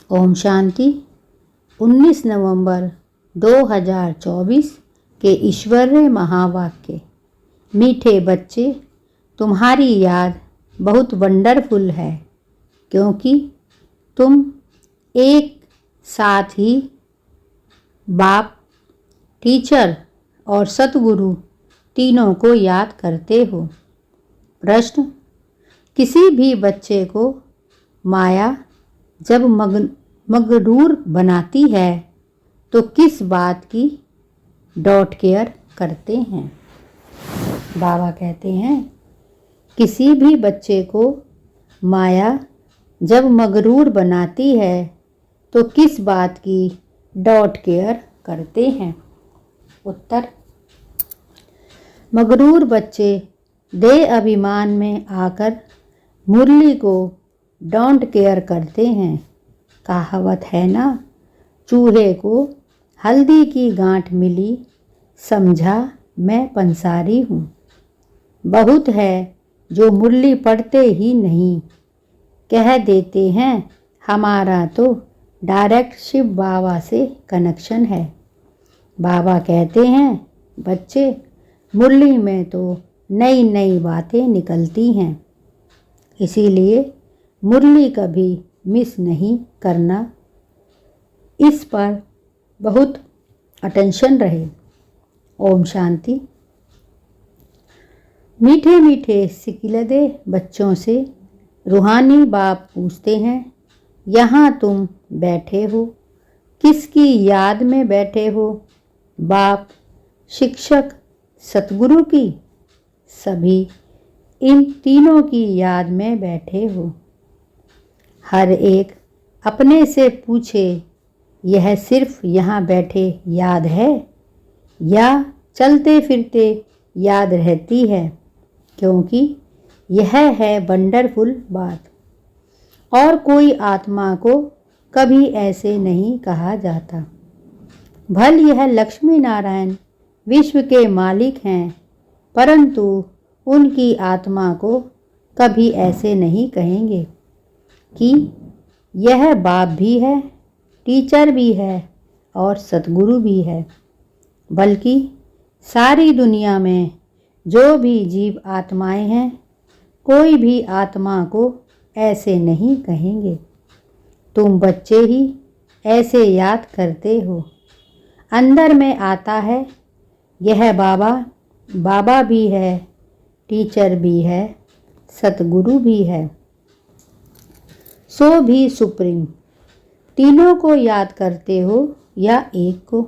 ओम शांति। 19 नवंबर 2024 के ईश्वरीय महावाक्य। मीठे बच्चे, तुम्हारी याद बहुत वंडरफुल है, क्योंकि तुम एक साथ ही बाप, टीचर और सतगुरु तीनों को याद करते हो। प्रश्न: किसी भी बच्चे को माया जब मगरूर बनाती है तो किस बात की डॉट केयर करते हैं? बाबा कहते हैं, किसी भी बच्चे को माया जब मगरूर बनाती है तो किस बात की डॉट केयर करते हैं? उत्तर: मगरूर बच्चे देह अभिमान में आकर मुरली को डोंट केयर करते हैं। कहावत है ना, चूहे को हल्दी की गांठ मिली, समझा मैं पंसारी हूँ। बहुत है जो मुरली पढ़ते ही नहीं, कह देते हैं हमारा तो डायरेक्ट शिव बाबा से कनेक्शन है। बाबा कहते हैं, बच्चे, मुरली में तो नई नई बातें निकलती हैं, इसीलिए मुरली कभी मिस नहीं करना। इस पर बहुत अटेंशन रहे। ओम शांति। मीठे मीठे सिकिलदे बच्चों से रूहानी बाप पूछते हैं, यहाँ तुम बैठे हो, किसकी याद में बैठे हो? बाप, शिक्षक, सतगुरु की? सभी इन तीनों की याद में बैठे हो। हर एक अपने से पूछे, यह सिर्फ यहाँ बैठे याद है या चलते फिरते याद रहती है? क्योंकि यह है वंडरफुल बात। और कोई आत्मा को कभी ऐसे नहीं कहा जाता। भल यह लक्ष्मी नारायण विश्व के मालिक हैं, परंतु उनकी आत्मा को कभी ऐसे नहीं कहेंगे कि यह बाप भी है, टीचर भी है और सतगुरु भी है। बल्कि सारी दुनिया में जो भी जीव आत्माएं हैं, कोई भी आत्मा को ऐसे नहीं कहेंगे। तुम बच्चे ही ऐसे याद करते हो। अंदर में आता है, यह बाबा, बाबा भी है, टीचर भी है, सतगुरु भी है, सो भी सुप्रीम। तीनों को याद करते हो या एक को?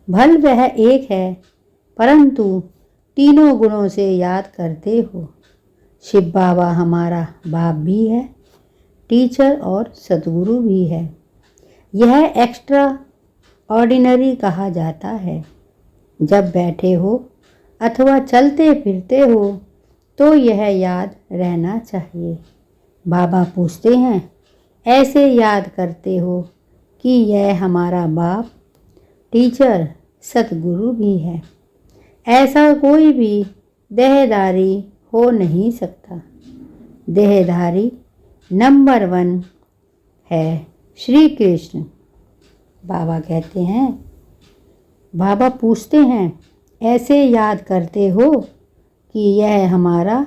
भल वह एक है, परंतु तीनों गुणों से याद करते हो। शिव बाबा हमारा बाप भी है, टीचर और सतगुरु भी है। यह एक्स्ट्रा ऑर्डिनरी कहा जाता है। जब बैठे हो अथवा चलते फिरते हो तो यह याद रहना चाहिए। बाबा पूछते हैं, ऐसे याद करते हो कि यह हमारा बाप, टीचर, सतगुरु भी है। ऐसा कोई भी देहधारी हो नहीं सकता। देहधारी नंबर 1 है श्री कृष्ण। बाबा कहते हैं, बाबा पूछते हैं, ऐसे याद करते हो कि यह हमारा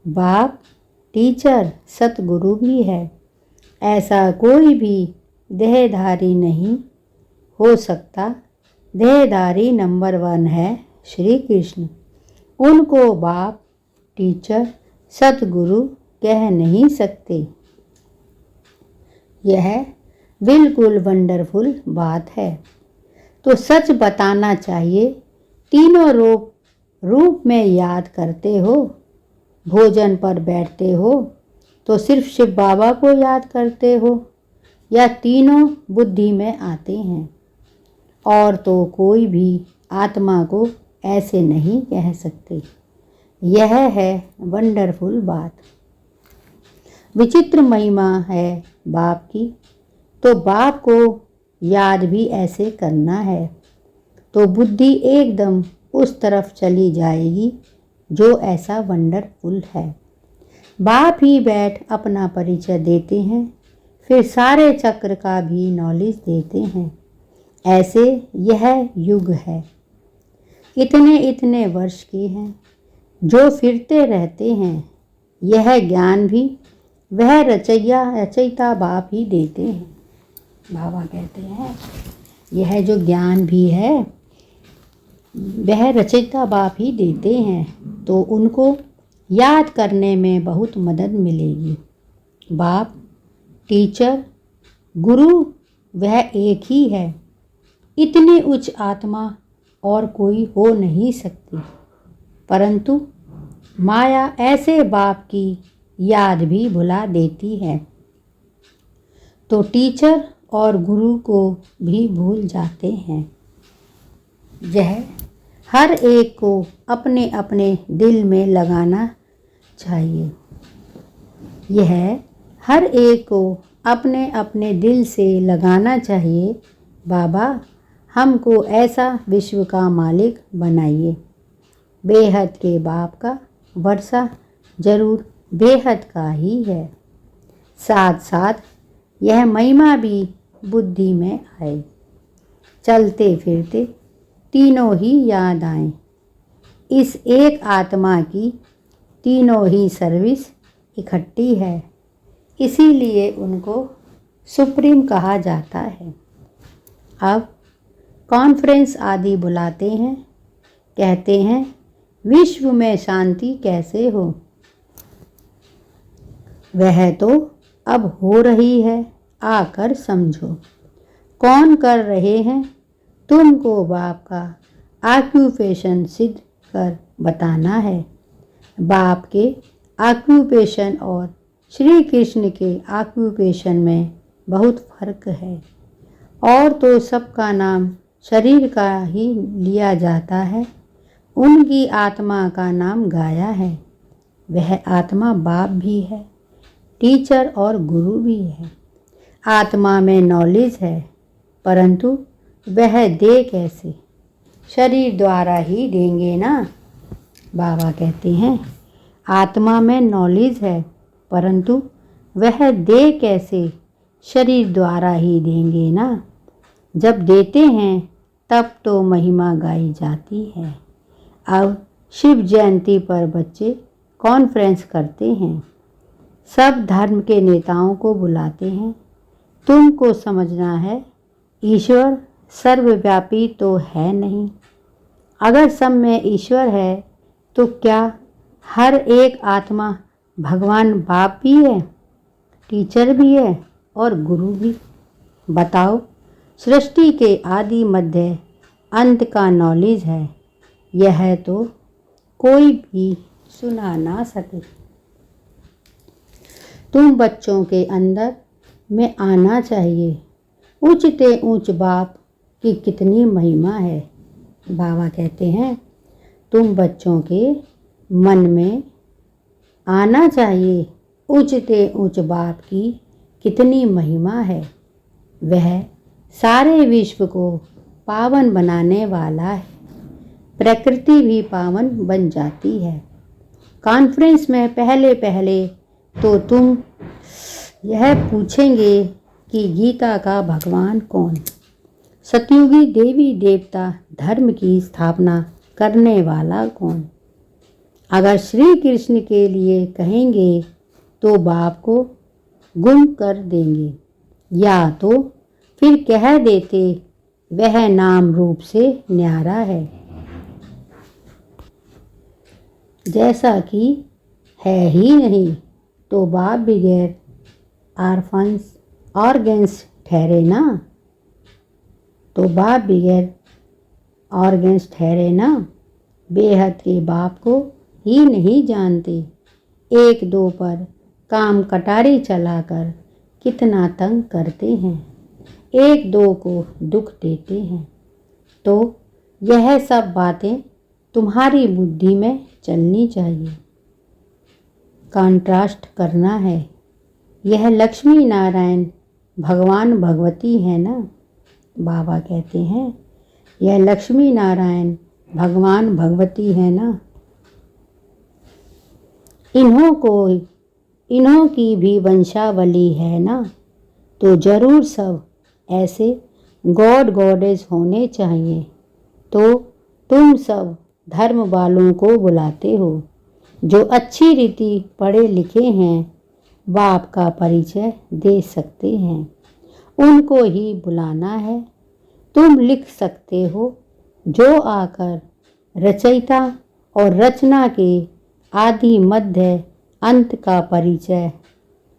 बाप, टीचर, सतगुरु भी है। ऐसा कोई भी देहधारी नहीं हो सकता। देहधारी नंबर 1 है श्री कृष्ण। उनको बाप, टीचर, सतगुरु कह नहीं सकते। यह बिल्कुल वंडरफुल बात है। तो सच बताना चाहिए, तीनों रूप में याद करते हो। भोजन पर बैठते हो तो सिर्फ शिव बाबा को याद करते हो या तीनों बुद्धि में आते हैं? और तो कोई भी आत्मा को ऐसे नहीं कह सकते। यह है वंडरफुल बात। विचित्र महिमा है बाप की। तो बाप को याद भी ऐसे करना है तो बुद्धि एकदम उस तरफ चली जाएगी जो ऐसा वंडरफुल है। बाप ही बैठ अपना परिचय देते हैं, फिर सारे चक्र का भी नॉलेज देते हैं। ऐसे यह युग है। इतने इतने वर्ष के हैं जो फिरते रहते हैं। यह ज्ञान भी वह रचयिता बाप ही देते हैं। बाबा कहते हैं यह जो ज्ञान भी है वह रचयिता बाप ही देते हैं, तो उनको याद करने में बहुत मदद मिलेगी। बाप, टीचर, गुरु वह एक ही है। इतनी उच्च आत्मा और कोई हो नहीं सकती, परंतु माया ऐसे बाप की याद भी भुला देती है, तो टीचर और गुरु को भी भूल जाते हैं। यह हर एक को अपने अपने दिल में लगाना चाहिए। यह हर एक को अपने अपने दिल से लगाना चाहिए। बाबा, हमको ऐसा विश्व का मालिक बनाइए। बेहद के बाप का वर्षा जरूर बेहद का ही है। साथ साथ यह महिमा भी बुद्धि में आए। चलते फिरते तीनों ही याद आएं। इस एक आत्मा की तीनों ही सर्विस इकट्ठी है, इसीलिए उनको सुप्रीम कहा जाता है। अब कॉन्फ्रेंस आदि बुलाते हैं, कहते हैं विश्व में शांति कैसे हो। वह तो अब हो रही है, आकर समझो। कौन कर रहे हैं, तुमको बाप का ऑक्यूपेशन सिद्ध कर बताना है। बाप के ऑक्यूपेशन और श्री कृष्ण के ऑक्यूपेशन में बहुत फर्क है। और तो सबका नाम शरीर का ही लिया जाता है, उनकी आत्मा का नाम गाया है। वह आत्मा बाप भी है, टीचर और गुरु भी है। आत्मा में नॉलेज है, परंतु वह दे कैसे? शरीर द्वारा ही देंगे ना। बाबा कहते हैं आत्मा में नॉलेज है, परंतु वह दे कैसे? शरीर द्वारा ही देंगे ना। जब देते हैं तब तो महिमा गाई जाती है। अब शिव जयंती पर बच्चे कॉन्फ्रेंस करते हैं, सब धर्म के नेताओं को बुलाते हैं। तुमको समझना है ईश्वर सर्वव्यापी तो है नहीं। अगर सब में ईश्वर है तो क्या हर एक आत्मा भगवान बाप भी है, टीचर भी है और गुरु भी? बताओ, सृष्टि के आदि मध्य अंत का नॉलेज है, यह तो कोई भी सुना ना सके। तुम बच्चों के अंदर में आना चाहिए। ऊंचते ऊंच बाप की कितनी महिमा है। बाबा कहते हैं तुम बच्चों के मन में आना चाहिए। ऊंचते ऊंच बाप की कितनी महिमा है। वह सारे विश्व को पावन बनाने वाला है। प्रकृति भी पावन बन जाती है। कॉन्फ्रेंस में पहले पहले तो तुम यह पूछेंगे कि गीता का भगवान कौन? सतयुगी देवी देवता धर्म की स्थापना करने वाला कौन? अगर श्री कृष्ण के लिए कहेंगे तो बाप को गुम कर देंगे, या तो फिर कह देते वह नाम रूप से न्यारा है, जैसा कि है ही नहीं, तो बाप बगैर आर्फन्स ऑर्गेन्स ठहरे ना। तो बाप बगैर ऑर्गेन्स ठहरे ना। बेहद के बाप को ही नहीं जानते। एक दो पर काम कटारी चलाकर कितना तंग करते हैं, एक दो को दुख देते हैं। तो यह सब बातें तुम्हारी बुद्धि में चलनी चाहिए। कंट्रास्ट करना है। यह लक्ष्मी नारायण भगवान भगवती है ना। बाबा कहते हैं यह लक्ष्मी नारायण भगवान भगवती है ना। इन्हों की भी वंशावली है ना। तो ज़रूर सब ऐसे गॉड गॉडेस होने चाहिए। तो तुम सब धर्म वालों को बुलाते हो, जो अच्छी रीति पढ़े लिखे हैं, बाप का परिचय दे सकते हैं, उनको ही बुलाना है। तुम लिख सकते हो, जो आकर रचयिता और रचना के आदि मध्य अंत का परिचय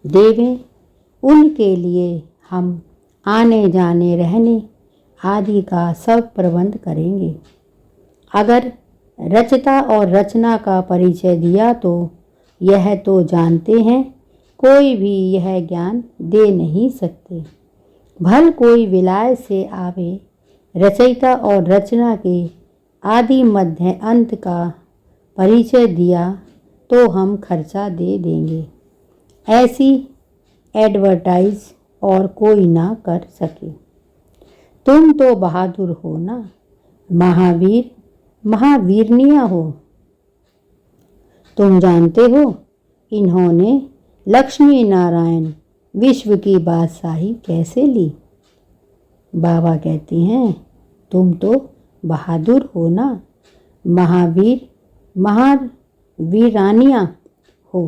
देवें। उनके लिए हम आने जाने रहने आदि का सब प्रबंध करेंगे। अगर रचता और रचना का परिचय दिया तो यह तो जानते हैं कोई भी यह ज्ञान दे नहीं सकते। भल कोई विलाय से आवे, रचयिता और रचना के आदि मध्य अंत का परिचय दिया तो हम खर्चा दे देंगे। ऐसी एडवर्टाइज और कोई ना कर सके। तुम तो बहादुर हो ना, महावीर महावीरनिया हो। तुम जानते हो इन्होंने लक्ष्मी नारायण विश्व की बादशाही कैसे ली? बाबा कहते हैं तुम तो बहादुर हो ना, महावीर महावीरानिया हो।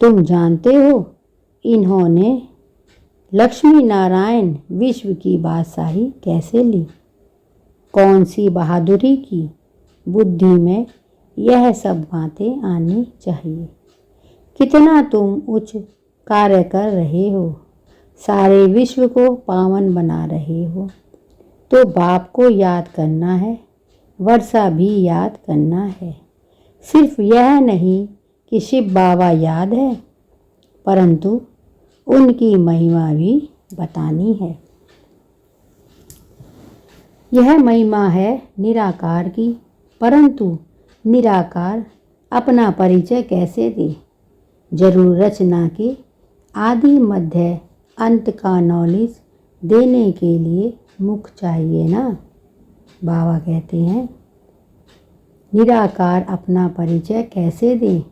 तुम जानते हो इन्होंने लक्ष्मी नारायण विश्व की बादशाही कैसे ली? कौन सी बहादुरी की? बुद्धि में यह सब बातें आनी चाहिए। कितना तुम उच्च कार्य कर रहे हो, सारे विश्व को पावन बना रहे हो। तो बाप को याद करना है, वर्षा भी याद करना है। सिर्फ यह नहीं कि शिव बाबा याद है, परंतु उनकी महिमा भी बतानी है। यह महिमा है निराकार की, परंतु निराकार अपना परिचय कैसे दे? जरूर रचना के आदि मध्य अंत का नॉलेज देने के लिए मुख चाहिए ना। बाबा कहते हैं निराकार अपना परिचय कैसे दे?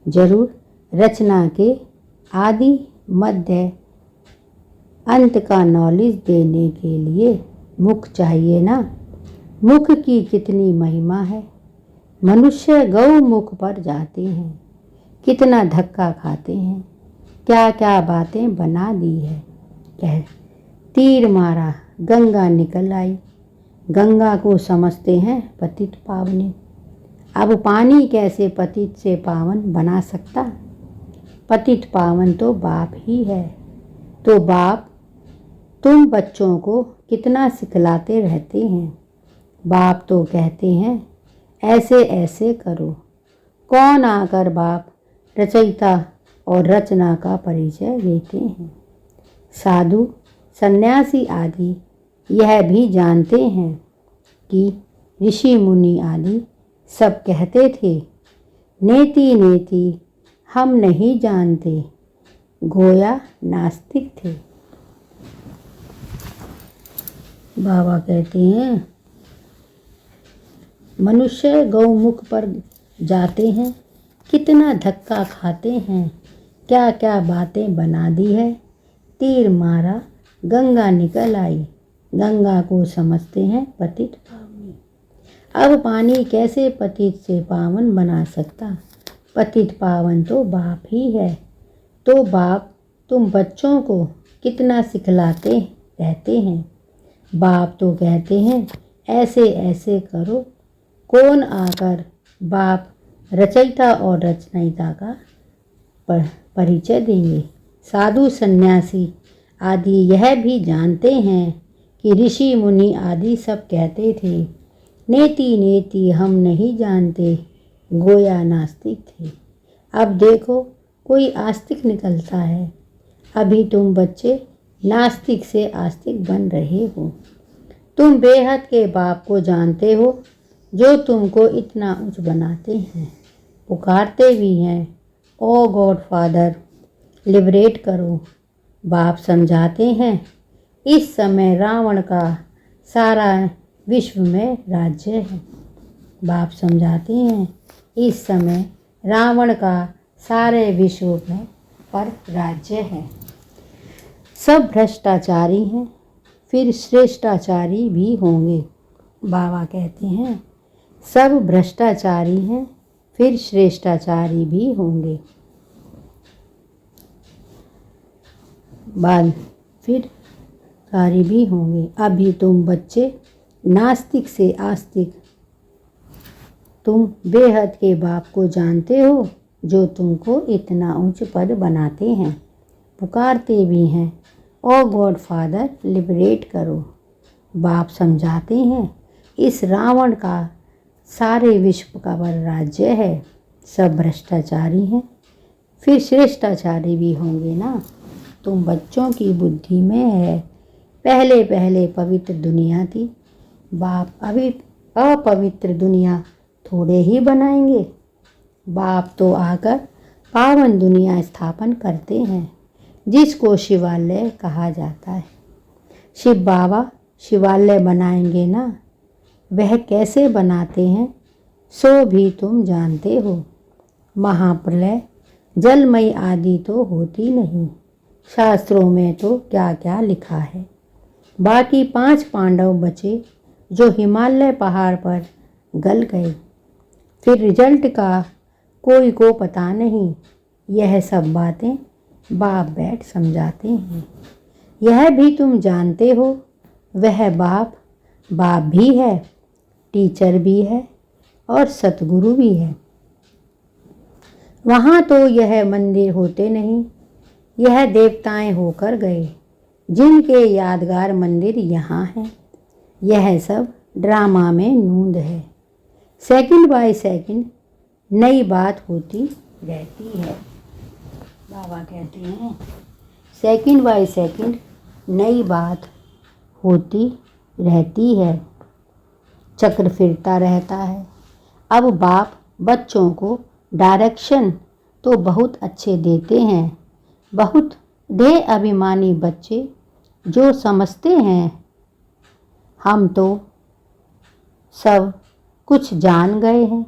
जरूर रचना के आदि मध्य अंत का नॉलेज देने के लिए मुख चाहिए ना। मुख की कितनी महिमा है। मनुष्य गौ मुख पर जाते हैं, कितना धक्का खाते हैं, क्या क्या बातें बना दी है। कह तीर मारा गंगा निकल आई। गंगा को समझते हैं पतित पावनी। अब पानी कैसे पतित से पावन बना सकता? पतित पावन तो बाप ही है। तो बाप तुम बच्चों को कितना सिखलाते रहते हैं। बाप तो कहते हैं ऐसे ऐसे करो। कौन आकर बाप रचयिता और रचना का परिचय देते हैं। साधु सन्यासी आदि यह भी जानते हैं कि ऋषि मुनि आदि सब कहते थे नेति नेति हम नहीं जानते, गोया नास्तिक थे। बाबा कहते हैं मनुष्य गौमुख पर जाते हैं, कितना धक्का खाते हैं, क्या क्या बातें बना दी है। तीर मारा गंगा निकल आई। गंगा को समझते हैं पतित पावनी। अब पानी कैसे पतित से पावन बना सकता? पतित पावन तो बाप ही है। तो बाप तुम बच्चों को कितना सिखलाते रहते हैं। बाप तो कहते हैं ऐसे ऐसे करो। कौन आकर बाप रचयिता और रचयिता का परिचय देंगे। साधु सन्यासी आदि यह भी जानते हैं कि ऋषि मुनि आदि सब कहते थे नेति नेति हम नहीं जानते, गोया नास्तिक थे। अब देखो कोई आस्तिक निकलता है। अभी तुम बच्चे नास्तिक से आस्तिक बन रहे हो। तुम बेहद के बाप को जानते हो, जो तुमको इतना उच्च बनाते हैं, पुकारते भी हैं ओ गॉड फादर लिबरेट करो। बाप समझाते हैं इस समय रावण का सारा विश्व में राज्य है। बाप समझाते हैं इस समय रावण का सारे विश्व में पर राज्य है। सब भ्रष्टाचारी हैं, फिर श्रेष्ठाचारी भी होंगे। बाबा कहते हैं सब भ्रष्टाचारी हैं, फिर श्रेष्ठाचारी भी होंगे। बाद फिर कारी भी होंगे। अभी तुम बच्चे नास्तिक से आस्तिक, तुम बेहद के बाप को जानते हो जो तुमको इतना उच्च पद बनाते हैं, पुकारते भी हैं, ओ गॉड फादर लिबरेट करो। बाप समझाते हैं इस रावण का सारे विश्व का बड़ा राज्य है। सब भ्रष्टाचारी हैं, फिर श्रेष्ठाचारी भी होंगे ना। तुम बच्चों की बुद्धि में है पहले पहले पवित्र दुनिया थी। बाप अभी अपवित्र दुनिया थोड़े ही बनाएंगे। बाप तो आकर पावन दुनिया स्थापन करते हैं, जिसको शिवालय कहा जाता है। शिव बाबा शिवालय बनाएंगे ना, वह कैसे बनाते हैं सो भी तुम जानते हो। महाप्रलय जलमयी आदि तो होती नहीं, शास्त्रों में तो क्या क्या लिखा है। बाकी 5 पांडव बचे जो हिमालय पहाड़ पर गल गए, फिर रिजल्ट का कोई को पता नहीं। यह सब बातें बाप बैठ समझाते हैं। यह भी तुम जानते हो वह बाप भी है, टीचर भी है और सतगुरु भी है। वहाँ तो यह मंदिर होते नहीं, यह देवताएं होकर गए, जिनके यादगार मंदिर यहाँ हैं। यह सब ड्रामा में नूंद है। सेकंड बाय सेकंड नई बात होती रहती है। बाबा कहते हैं सेकंड बाय सेकंड नई बात होती रहती है, चक्र फिरता रहता है। अब बाप बच्चों को डायरेक्शन तो बहुत अच्छे देते हैं। बहुत ढेर अभिमानी बच्चे जो समझते हैं हम तो सब कुछ जान गए हैं,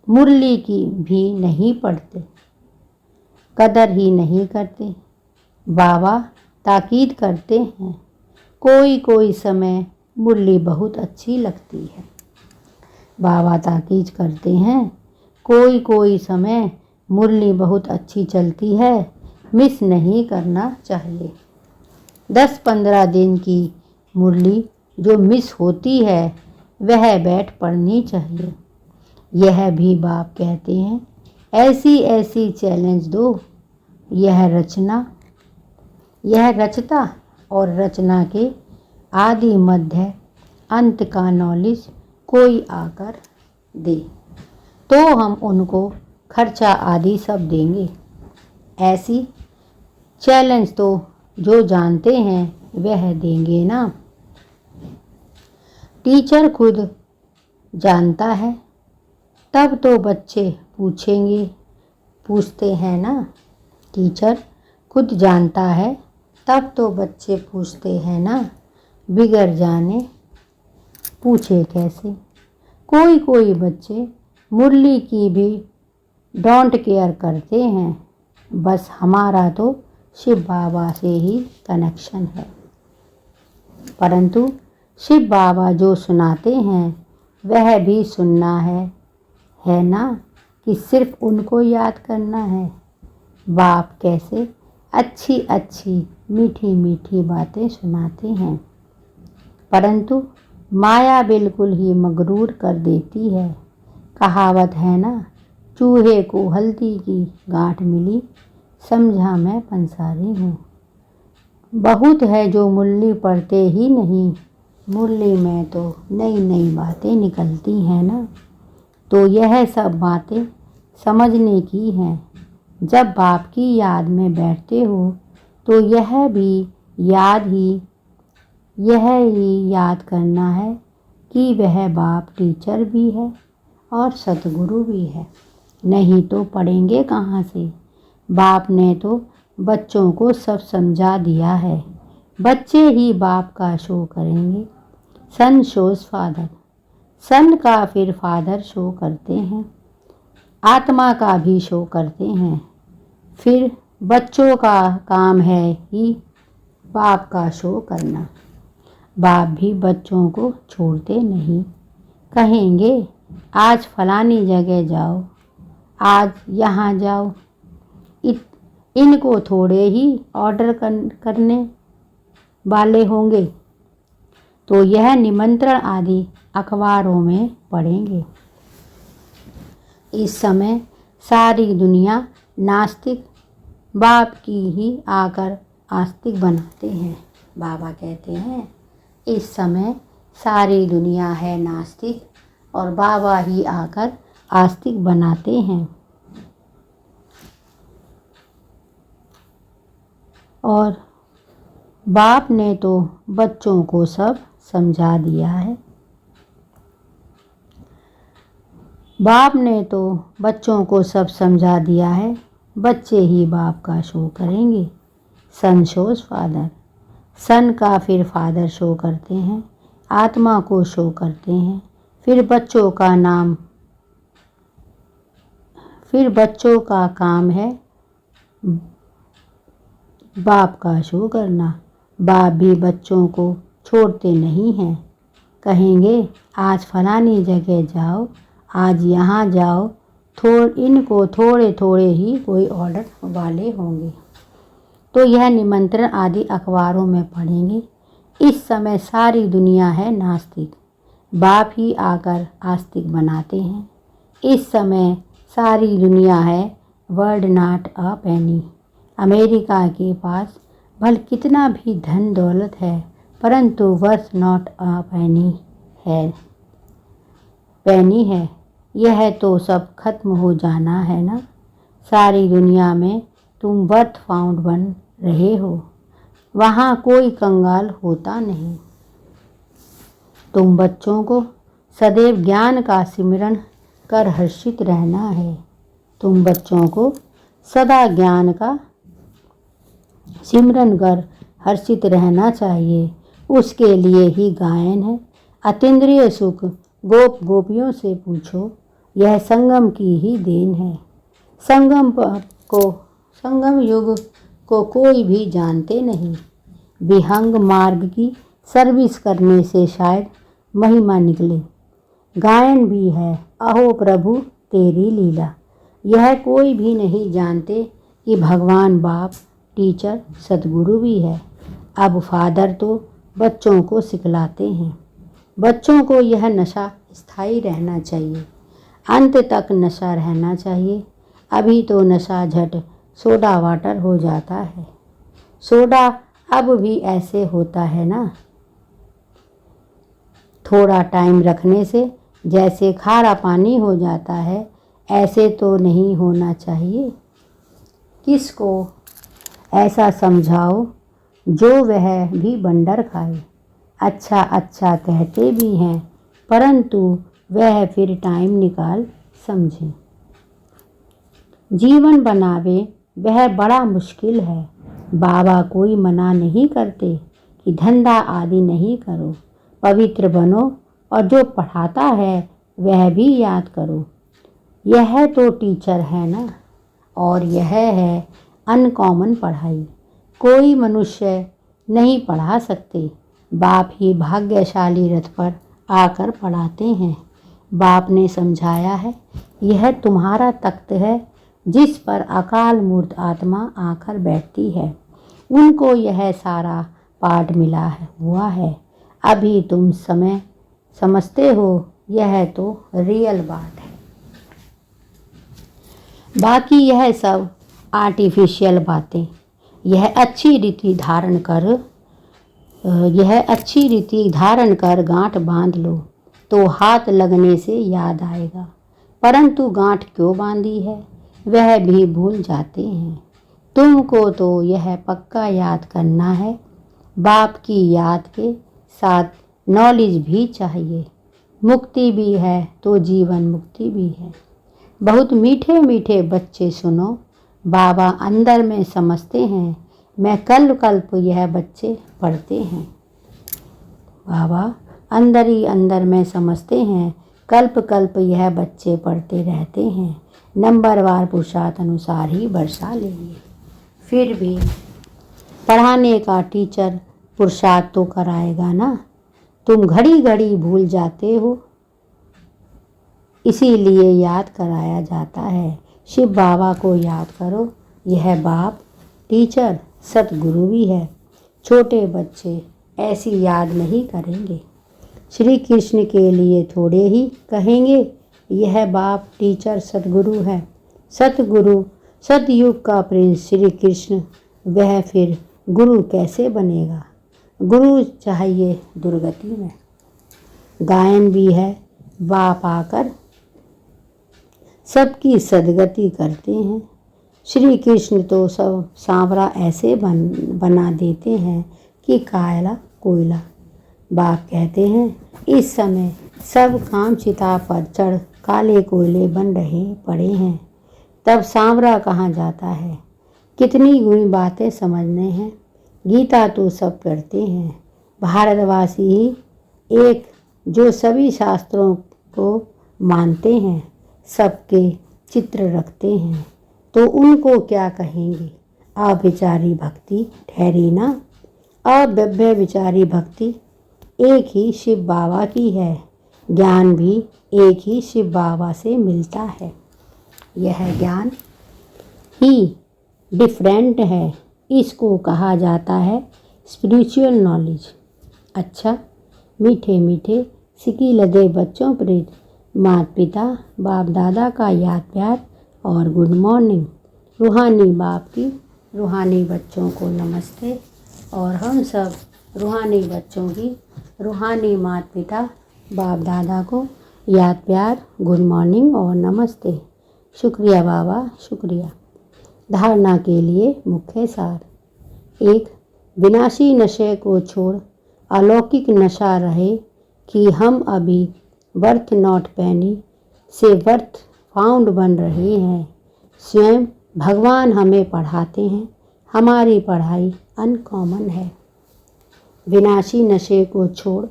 मुरली की भी नहीं पढ़ते, कदर ही नहीं करते। बाबा ताकीद करते हैं कोई कोई समय मुरली बहुत अच्छी लगती है। बाबा ताकीद करते हैं कोई कोई समय मुरली बहुत अच्छी चलती है, मिस नहीं करना चाहिए। 10-15 दिन की मुरली जो मिस होती है वह बैठ पढ़नी चाहिए। यह भी बाप कहते हैं ऐसी ऐसी चैलेंज दो, यह रचता और रचना के आदि मध्य अंत का नॉलेज कोई आकर दे तो हम उनको खर्चा आदि सब देंगे। ऐसी चैलेंज तो जो जानते हैं वह देंगे ना। टीचर खुद जानता है तब तो बच्चे पूछते हैं ना। टीचर खुद जानता है तब तो बच्चे पूछते हैं ना, बिगड़ जाने पूछे कैसे। कोई कोई बच्चे मुरली की भी डोंट केयर करते हैं। बस हमारा तो शिव बाबा से ही कनेक्शन है, परंतु शिव बाबा जो सुनाते हैं वह भी सुनना है ना, कि सिर्फ उनको याद करना है। बाप कैसे अच्छी अच्छी मीठी मीठी बातें सुनाते हैं, परंतु माया बिल्कुल ही मगरूर कर देती है। कहावत है ना, चूहे को हल्दी की गांठ मिली, समझा मैं पंसारी हूँ। बहुत है जो मुरली पढ़ते ही नहीं, मुरली में तो नई नई बातें निकलती हैं ना। तो यह सब बातें समझने की हैं। जब बाप की याद में बैठते हो तो यह ही याद करना है कि वह बाप टीचर भी है और सतगुरु भी है। नहीं तो पढ़ेंगे कहाँ से। बाप ने तो बच्चों को सब समझा दिया है, बच्चे ही बाप का शो करेंगे। सन शोज फादर, सन का फिर फादर शो करते हैं, आत्मा का भी शो करते हैं। फिर बच्चों का काम है ही बाप का शो करना। बाप भी बच्चों को छोड़ते नहीं। कहेंगे आज फलानी जगह जाओ, आज यहाँ जाओ। इनको थोड़े ही ऑर्डर करने वाले होंगे, तो यह निमंत्रण आदि अखबारों में पढ़ेंगे। इस समय सारी दुनिया नास्तिक बाप की ही आकर आस्तिक बनाते हैं। बाबा कहते हैं इस समय सारी दुनिया है नास्तिक और बाबा ही आकर आस्तिक बनाते हैं। और बाप ने तो बच्चों को सब समझा दिया है। बाप ने तो बच्चों को सब समझा दिया है। बच्चे ही बाप का शो करेंगे। सन शोज फादर। सन का फिर फादर शो करते हैं, आत्मा को शो करते हैं। फिर बच्चों का काम है बाप का शो करना। बाप भी बच्चों को छोड़ते नहीं हैं। कहेंगे आज फलानी जगह जाओ, आज यहाँ जाओ। इनको थोड़े थोड़े ही कोई ऑर्डर वाले होंगे, तो यह निमंत्रण आदि अखबारों में पढ़ेंगे। इस समय सारी दुनिया है नास्तिक, बाप ही आकर आस्तिक बनाते हैं। इस समय सारी दुनिया है world not a Penney. America के पास भले कितना भी धन दौलत है, परंतु वर्थ नॉट अ पेनी है। यह तो सब खत्म हो जाना है ना। सारी दुनिया में तुम वर्थ फाउंड बन रहे हो, वहाँ कोई कंगाल होता नहीं। तुम बच्चों को सदैव ज्ञान का सिमरन कर हर्षित रहना है। तुम बच्चों को सदा ज्ञान का सिमरन कर हर्षित रहना चाहिए। उसके लिए ही गायन है। अतीन्द्रिय सुख गोपियों से पूछो, यह संगम की ही देन है। संगम युग को कोई भी जानते नहीं। विहंग मार्ग की सर्विस करने से शायद महिमा निकले। गायन भी है, अहो प्रभु तेरी लीला। यह कोई भी नहीं जानते कि भगवान बाप टीचर सतगुरु भी है। अब फादर तो बच्चों को सिखलाते हैं। बच्चों को यह नशा स्थायी रहना चाहिए, अंत तक नशा रहना चाहिए। अभी तो नशा झट सोडा वाटर हो जाता है। सोडा अब भी ऐसे होता है ना, थोड़ा टाइम रखने से जैसे खारा पानी हो जाता है, ऐसे तो नहीं होना चाहिए। किसको ऐसा समझाओ जो वह भी बंडर खाए। अच्छा अच्छा कहते भी हैं, परंतु वह फिर टाइम निकाल समझे। जीवन बनावे वह बड़ा मुश्किल है। बाबा कोई मना नहीं करते कि धंधा आदि नहीं करो, पवित्र बनो और जो पढ़ाता है वह भी याद करो। यह तो टीचर है ना, और यह है अनकॉमन पढ़ाई। कोई मनुष्य नहीं पढ़ा सकते। बाप ही भाग्यशाली रथ पर आकर पढ़ाते हैं। बाप ने समझाया है, यह तुम्हारा तख्त है जिस पर अकाल मूर्त आत्मा आकर बैठती है। उनको यह सारा पाठ मिला हुआ है। अभी तुम समझते हो, यह तो रियल बात है। बाकी यह सब आर्टिफिशियल बातें। यह अच्छी रीति धारण कर गांठ बांध लो तो हाथ लगने से याद आएगा, परंतु गांठ क्यों बांधी है वह भी भूल जाते हैं। तुमको तो यह पक्का याद करना है। बाप की याद के साथ नॉलेज भी चाहिए। मुक्ति भी है तो जीवन मुक्ति भी है। बहुत मीठे मीठे बच्चे सुनो, बाबा अंदर में समझते हैं। मैं कल्प यह बच्चे पढ़ते हैं। बाबा अंदर ही अंदर में समझते हैं, कल्प यह बच्चे पढ़ते रहते हैं। नंबरवार पुरुषार्थ अनुसार ही वर्षा लेंगे। फिर भी पढ़ाने का टीचर पुरुषार्थ तो कराएगा ना। तुम घड़ी घड़ी भूल जाते हो, इसीलिए याद कराया जाता है। शिव बाबा को याद करो, यह बाप, टीचर, सतगुरु भी है। छोटे बच्चे ऐसी याद नहीं करेंगे। श्री कृष्ण के लिए थोड़े ही कहेंगे, यह बाप, टीचर, सतगुरु है। सतगुरु, सतयुग का प्रिंस श्री कृष्ण, वह फिर गुरु कैसे बनेगा। गुरु चाहिए दुर्गति में। गायन भी है, बाप आकर सबकी सदगति करते हैं। श्री कृष्ण तो सब सांवरा ऐसे बना देते हैं कि काला कोयला। बाप कहते हैं, इस समय सब काम चिता पर चढ़ काले कोयले बन रहे पड़े हैं, तब सांवरा कहाँ जाता है। कितनी गुणी बातें समझने हैं। गीता तो सब पढ़ते हैं। भारतवासी ही एक जो सभी शास्त्रों को मानते हैं, सबके चित्र रखते हैं, तो उनको क्या कहेंगे। अविचारी भक्ति ठहरी ना। अव्यभिचारी भक्ति एक ही शिव बाबा की है। ज्ञान भी एक ही शिव बाबा से मिलता है। यह ज्ञान ही डिफरेंट है, इसको कहा जाता है स्पिरिचुअल नॉलेज। अच्छा, मीठे मीठे सिकी लदे बच्चों प्रीत, माता पिता बाप दादा का याद प्यार और गुड मॉर्निंग। रूहानी बाप की रूहानी बच्चों को नमस्ते, और हम सब रूहानी बच्चों की रूहानी माता पिता बाप दादा को याद प्यार, गुड मॉर्निंग और नमस्ते। शुक्रिया बाबा, शुक्रिया। धारणा के लिए मुख्य सार। 1. विनाशी नशे को छोड़ अलौकिक नशा रहे कि हम अभी वर्थ नॉट पैनी से वर्थ फाउंड बन रहे हैं। स्वयं भगवान हमें पढ़ाते हैं, हमारी पढ़ाई अनकॉमन है। विनाशी नशे को छोड़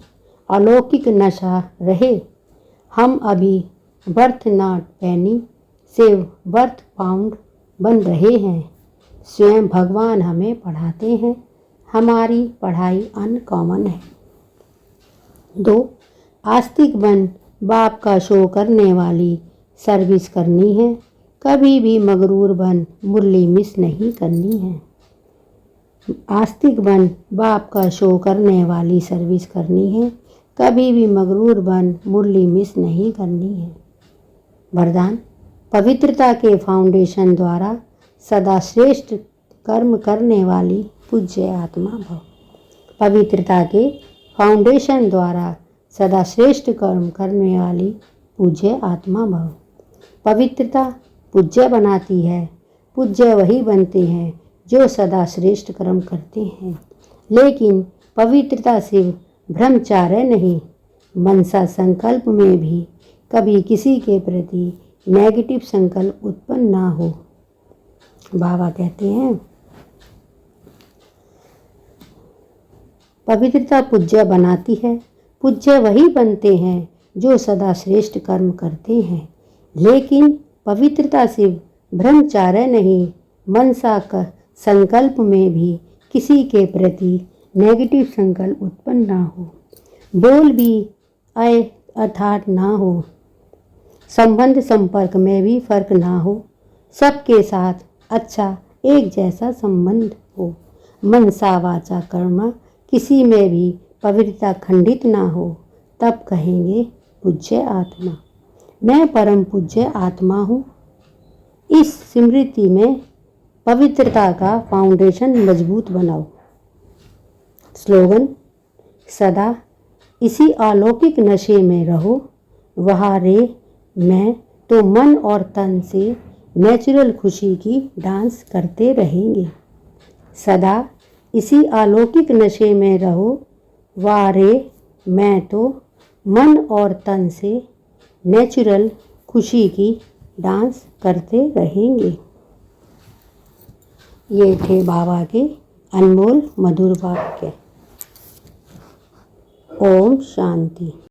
अलौकिक नशा रहे, हम अभी वर्थ नॉट पैनी से वर्थ पाउंड बन रहे हैं। स्वयं भगवान हमें पढ़ाते हैं, हमारी पढ़ाई अनकॉमन है। 2. आस्तिक बन बाप का शो करने वाली सर्विस करनी है, कभी भी मगरूर बन मुरली मिस नहीं करनी है। आस्तिक बन बाप का शो करने वाली सर्विस करनी है, कभी भी मगरूर बन मुरली मिस नहीं करनी है। वरदान। पवित्रता के फाउंडेशन द्वारा सदा श्रेष्ठ कर्म करने वाली पूज्य आत्मा भव। पवित्रता के फाउंडेशन द्वारा सदा श्रेष्ठ कर्म करने वाली पूज्य आत्मा भव। पवित्रता पूज्य बनाती है। पूज्य वही बनते हैं जो सदा श्रेष्ठ कर्म करते हैं। लेकिन पवित्रता सिर्फ ब्रह्मचार्य नहीं, मनसा संकल्प में भी कभी किसी के प्रति नेगेटिव संकल्प उत्पन्न ना हो। बाबा कहते हैं, पवित्रता पूज्य बनाती है। पूज्य वही बनते हैं जो सदा श्रेष्ठ कर्म करते हैं। लेकिन पवित्रता सिर्फ ब्रह्मचार्य नहीं, मनसा का संकल्प में भी किसी के प्रति नेगेटिव संकल्प उत्पन्न ना हो। बोल भी अर्थात ना हो। संबंध संपर्क में भी फर्क ना हो। सबके साथ अच्छा एक जैसा संबंध हो। मनसा वाचा कर्म किसी में भी पवित्रता खंडित ना हो, तब कहेंगे पूज्य आत्मा। मैं परम पूज्य आत्मा हूँ। इस स्मृति में पवित्रता का फाउंडेशन मजबूत बनाओ। स्लोगन। सदा इसी अलौकिक नशे में रहो। वहाँ रे मैं तो मन और तन से नेचुरल खुशी की डांस करते रहेंगे। सदा इसी अलौकिक नशे में रहो। वारे मैं तो मन और तन से नेचुरल खुशी की डांस करते रहेंगे। ये थे बाबा के अनमोल मधुर वाक्य। ओम शांति।